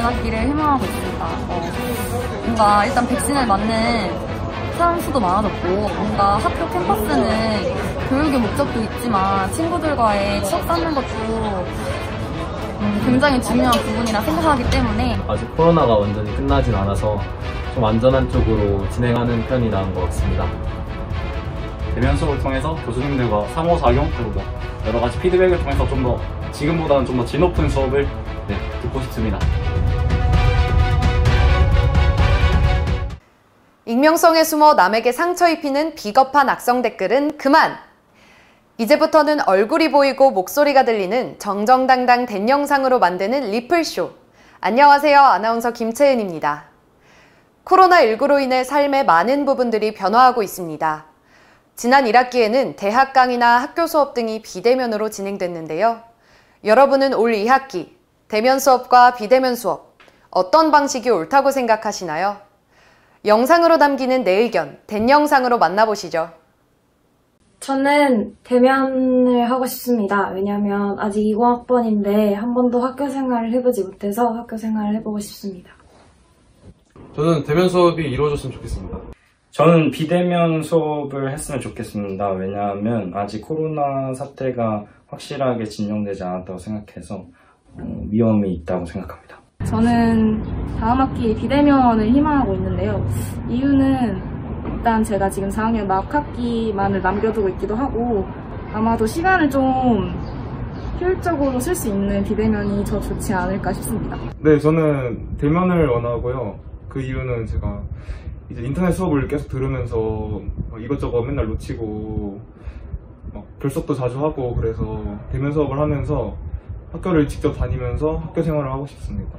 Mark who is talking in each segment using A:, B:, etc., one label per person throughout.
A: 많았기를 희망하고 있습니다. 뭔가 일단 백신을 맞는 사람 수도 많아졌고, 뭔가 학교 캠퍼스는 교육의 목적도 있지만 친구들과의 추억 쌓는 것도 굉장히 중요한 부분이라 생각하기 때문에
B: 아직 코로나가 완전히 끝나진 않아서 좀 안전한 쪽으로 진행하는 편이 나은 것 같습니다.
C: 대면 수업을 통해서 교수님들과 상호작용 그리고 여러 가지 피드백을 통해서 좀 더 지금보다는 좀 더 질 높은 수업을 듣고 싶습니다.
D: 익명성에 숨어 남에게 상처 입히는 비겁한 악성 댓글은 그만! 이제부터는 얼굴이 보이고 목소리가 들리는 정정당당 된 영상으로 만드는 리플쇼. 안녕하세요. 아나운서 김채은입니다. 코로나19로 인해 삶의 많은 부분들이 변화하고 있습니다. 지난 1학기에는 대학 강의나 학교 수업 등이 비대면으로 진행됐는데요. 여러분은 올 2학기 대면 수업과 비대면 수업 어떤 방식이 옳다고 생각하시나요? 영상으로 담기는 내 의견, 된 영상으로 만나보시죠.
E: 저는 대면을 하고 싶습니다. 왜냐하면 아직 20학번인데 한 번도 학교 생활을 해보지 못해서 학교 생활을 해보고 싶습니다.
F: 저는 대면 수업이 이루어졌으면 좋겠습니다.
G: 저는 비대면 수업을 했으면 좋겠습니다. 왜냐하면 아직 코로나 사태가 확실하게 진정되지 않았다고 생각해서 위험이 있다고 생각합니다.
H: 저는 다음 학기 비대면을 희망하고 있는데요. 이유는 일단 제가 지금 4학년 막학기만을 남겨두고 있기도 하고 아마도 시간을 좀 효율적으로 쓸 수 있는 비대면이 더 좋지 않을까 싶습니다.
F: 네, 저는 대면을 원하고요. 그 이유는 제가 이제 인터넷 수업을 계속 들으면서 이것저것 맨날 놓치고 결석도 자주 하고 그래서 대면 수업을 하면서 학교를 직접 다니면서 학교 생활을 하고 싶습니다.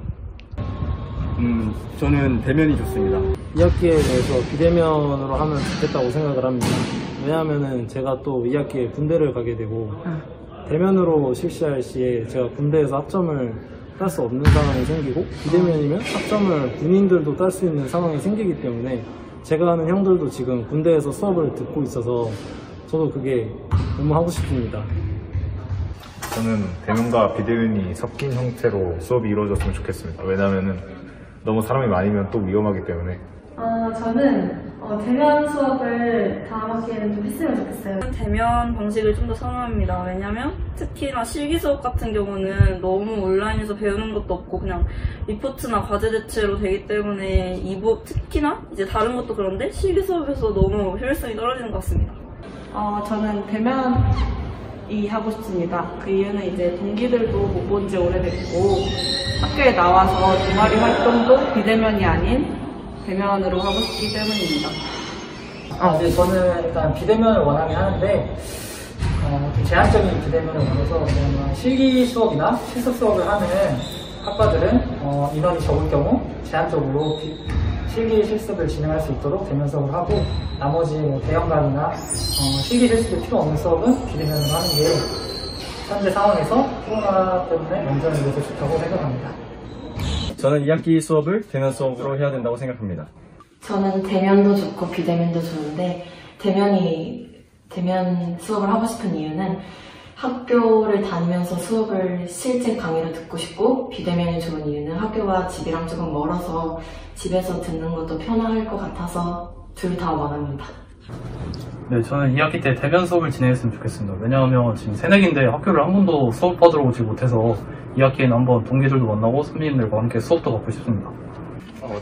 C: 저는 대면이 좋습니다.
B: 2학기에 대해서 비대면으로 하면 좋겠다고 생각을 합니다. 왜냐하면은 제가 또 2학기에 군대를 가게 되고 대면으로 실시할 시에 제가 군대에서 학점을 딸 수 없는 상황이 생기고 비대면이면 학점을 군인들도 딸 수 있는 상황이 생기기 때문에 제가 아는 형들도 지금 군대에서 수업을 듣고 있어서 저도 그게 너무 하고 싶습니다.
I: 저는 대면과 비대면이 섞인 형태로 수업이 이루어졌으면 좋겠습니다. 왜냐하면 너무 사람이 많으면 또 위험하기 때문에.
J: 저는 대면 수업을 다음 학기에는 좀 했으면 좋겠어요.
K: 대면 방식을 좀 더 선호합니다. 왜냐면 특히나 실기 수업 같은 경우는 너무 온라인에서 배우는 것도 없고 그냥 리포트나 과제 대체로 되기 때문에 특히나 이제 다른 것도 그런데 실기 수업에서 너무 효율성이 떨어지는 것 같습니다.
L: 저는 대면이 하고 싶습니다. 그 이유는 이제 동기들도 못 본 지 오래됐고 학교에 나와서 동아리 활동도 비대면이 아닌 대면으로 하고 싶기 때문입니다.
M: 네, 저는 일단 비대면을 원하긴 하는데 좀 제한적인 비대면을 원해서 실기 수업이나 실습 수업을 하는 학과들은 인원이 적을 경우 제한적으로 실기 실습을 진행할 수 있도록 대면 수업을 하고 나머지 대형반이나 실기 실습이 필요 없는 수업은 비대면으로 하는 게 현재 상황에서 코로나 때문에 안전을 위해서 좋다고 생각합니다.
G: 저는 2학기 수업을 대면 수업으로 해야 된다고 생각합니다.
N: 저는 대면도 좋고 비대면도 좋은데 대면 수업을 하고 싶은 이유는 학교를 다니면서 수업을 실제 강의를 듣고 싶고 비대면이 좋은 이유는 학교와 집이랑 조금 멀어서 집에서 듣는 것도 편할 것 같아서 둘 다 원합니다.
O: 네, 저는 2학기 때 대면 수업을 진행했으면 좋겠습니다. 왜냐하면 지금 새내기인데 학교를 한 번도 수업 받으러 오지 못해서 2학기에는 한번 동기들도 만나고 선배님들과 함께 수업도 받고 싶습니다.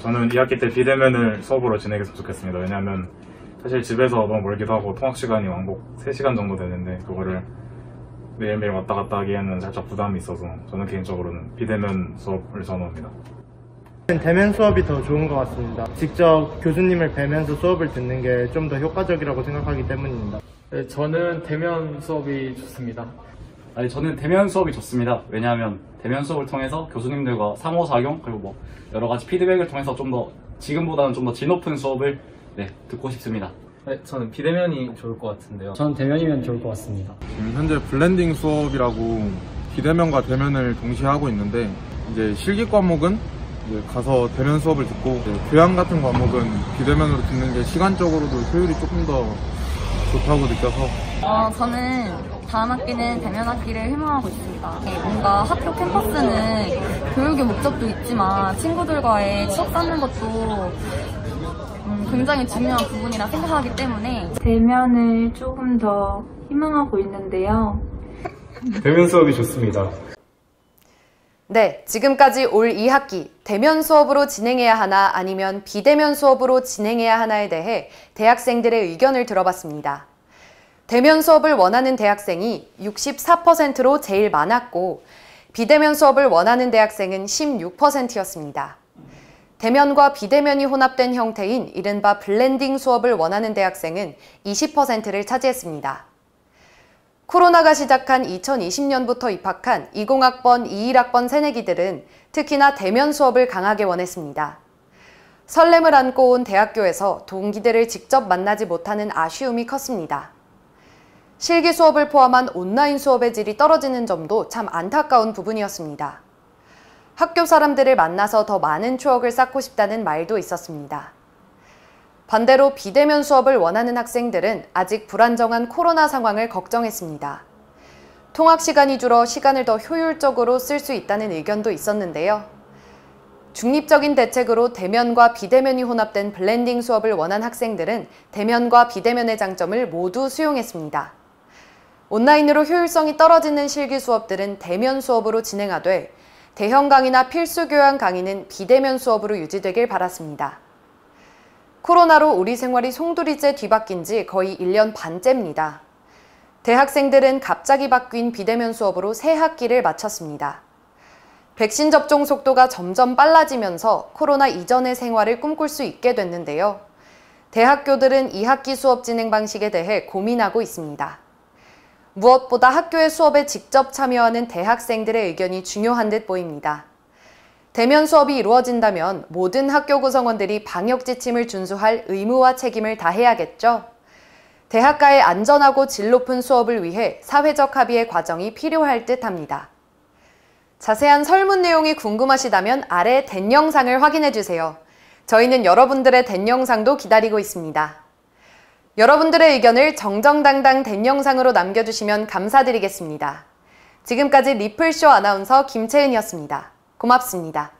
I: 저는 2학기 때 비대면을 수업으로 진행했으면 좋겠습니다. 왜냐하면 사실 집에서 너무 멀기도 하고 통학시간이 왕복 3시간 정도 되는데 그거를 매일매일 왔다 갔다 하기에는 살짝 부담이 있어서 저는 개인적으로는 비대면 수업을 선호합니다.
P: 대면 수업이 더 좋은 것 같습니다. 직접 교수님을 뵈면서 수업을 듣는 게 좀 더 효과적이라고 생각하기 때문입니다.
Q: 네, 저는 대면 수업이 좋습니다.
C: 저는 대면 수업이 좋습니다. 왜냐하면 대면 수업을 통해서 교수님들과 상호작용 그리고 여러 가지 피드백을 통해서 좀 더 지금보다는 좀 더 질 높은 수업을 듣고 싶습니다.
B: 네, 저는 비대면이 좋을 것 같은데요. 저는 대면이면 좋을 것 같습니다.
F: 지금 현재 블렌딩 수업이라고 비대면과 대면을 동시에 하고 있는데 이제 실기 과목은 이제 가서 대면 수업을 듣고 교양 같은 과목은 비대면으로 듣는 게 시간적으로도 효율이 조금 더 좋다고 느껴서
A: 저는 다음 학기는 대면 학기를 희망하고 있습니다. 뭔가 학교 캠퍼스는 교육의 목적도 있지만 친구들과의 추억 쌓는 것도 굉장히 중요한 부분이라 생각하기 때문에
J: 대면을 조금 더 희망하고 있는데요.
F: 대면 수업이 좋습니다.
D: 네, 지금까지 올 2학기 대면 수업으로 진행해야 하나 아니면 비대면 수업으로 진행해야 하나에 대해 대학생들의 의견을 들어봤습니다. 대면 수업을 원하는 대학생이 64%로 제일 많았고 비대면 수업을 원하는 대학생은 16%였습니다. 대면과 비대면이 혼합된 형태인 이른바 블렌딩 수업을 원하는 대학생은 20%를 차지했습니다. 코로나가 시작한 2020년부터 입학한 20학번, 21학번 새내기들은 특히나 대면 수업을 강하게 원했습니다. 설렘을 안고 온 대학교에서 동기들을 직접 만나지 못하는 아쉬움이 컸습니다. 실기 수업을 포함한 온라인 수업의 질이 떨어지는 점도 참 안타까운 부분이었습니다. 학교 사람들을 만나서 더 많은 추억을 쌓고 싶다는 말도 있었습니다. 반대로 비대면 수업을 원하는 학생들은 아직 불안정한 코로나 상황을 걱정했습니다. 통학 시간이 줄어 시간을 더 효율적으로 쓸 수 있다는 의견도 있었는데요. 중립적인 대책으로 대면과 비대면이 혼합된 블렌딩 수업을 원한 학생들은 대면과 비대면의 장점을 모두 수용했습니다. 온라인으로 효율성이 떨어지는 실기 수업들은 대면 수업으로 진행하되 대형 강의나 필수 교양 강의는 비대면 수업으로 유지되길 바랐습니다. 코로나로 우리 생활이 송두리째 뒤바뀐 지 거의 1년 반째입니다. 대학생들은 갑자기 바뀐 비대면 수업으로 새 학기를 마쳤습니다. 백신 접종 속도가 점점 빨라지면서 코로나 이전의 생활을 꿈꿀 수 있게 됐는데요. 대학교들은 2학기 수업 진행 방식에 대해 고민하고 있습니다. 무엇보다 학교의 수업에 직접 참여하는 대학생들의 의견이 중요한 듯 보입니다. 대면 수업이 이루어진다면 모든 학교 구성원들이 방역 지침을 준수할 의무와 책임을 다해야겠죠. 대학가의 안전하고 질 높은 수업을 위해 사회적 합의의 과정이 필요할 듯합니다. 자세한 설문 내용이 궁금하시다면 아래 댄 영상을 확인해주세요. 저희는 여러분들의 댄 영상도 기다리고 있습니다. 여러분들의 의견을 정정당당 댄 영상으로 남겨주시면 감사드리겠습니다. 지금까지 리플쇼 아나운서 김채은이었습니다. 고맙습니다.